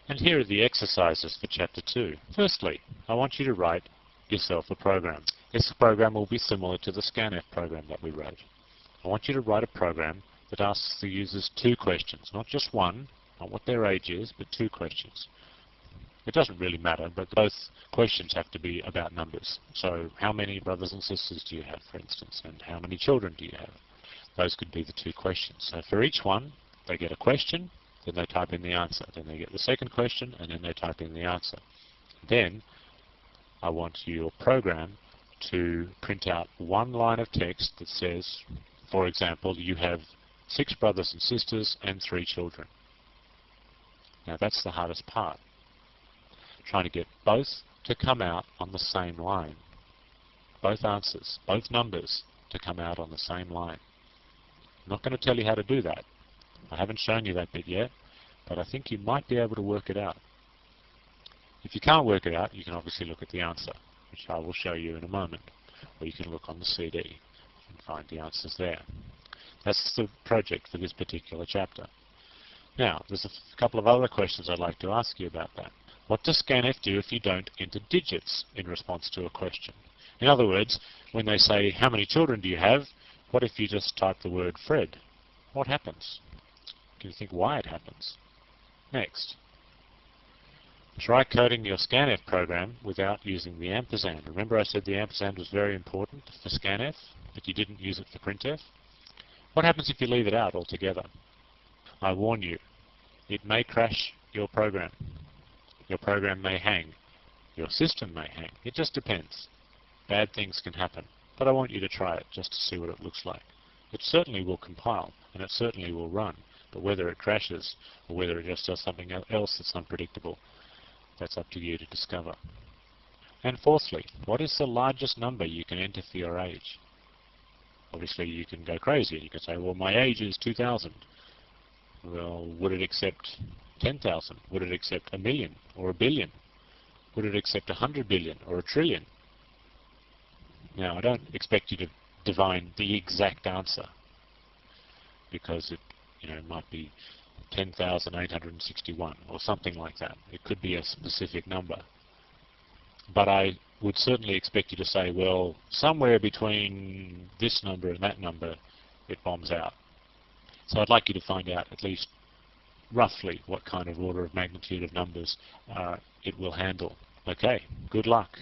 And here are the exercises for Chapter 2. Firstly, I want you to write yourself a program. This program will be similar to the scanf program that we wrote. I want you to write a program that asks the users 2 questions, not just one, not what their age is, but 2 questions. It doesn't really matter, but both questions have to be about numbers. So how many brothers and sisters do you have, for instance, and how many children do you have? Those could be the 2 questions. So for each one, they get a question, then they type in the answer. Then they get the second question, and then they type in the answer. Then I want your program to print out one line of text that says, for example, you have 6 brothers and sisters and 3 children. Now that's the hardest part. Trying to get both to come out on the same line. Both answers, both numbers to come out on the same line. I'm not going to tell you how to do that. I haven't shown you that bit yet, but I think you might be able to work it out. If you can't work it out, you can obviously look at the answer, which I will show you in a moment, or you can look on the CD and find the answers there. That's the project for this particular chapter. Now, there's a couple of other questions I'd like to ask you about that. What does scanf do if you don't enter digits in response to a question? In other words, when they say, how many children do you have? What if you just type the word Fred? What happens? Can you think why it happens? Next. Try coding your scanf program without using the ampersand. Remember I said the ampersand was very important for scanf, but you didn't use it for printf? What happens if you leave it out altogether? I warn you, it may crash your program. Your program may hang. Your system may hang. It just depends. Bad things can happen. But I want you to try it just to see what it looks like. It certainly will compile, and it certainly will run. But whether it crashes, or whether it just does something else that's unpredictable, that's up to you to discover. And fourthly, what is the largest number you can enter for your age? Obviously you can go crazy. You can say, well, my age is 2000. Well, would it accept 10,000? Would it accept 1 million or 1 billion? Would it accept 100 billion or 1 trillion? Now, I don't expect you to divine the exact answer, because it might be 10,861 or something like that. It could be a specific number. But I would certainly expect you to say, well, somewhere between this number and that number, it bombs out. So I'd like you to find out at least roughly what kind of order of magnitude of numbers it will handle. Okay, good luck.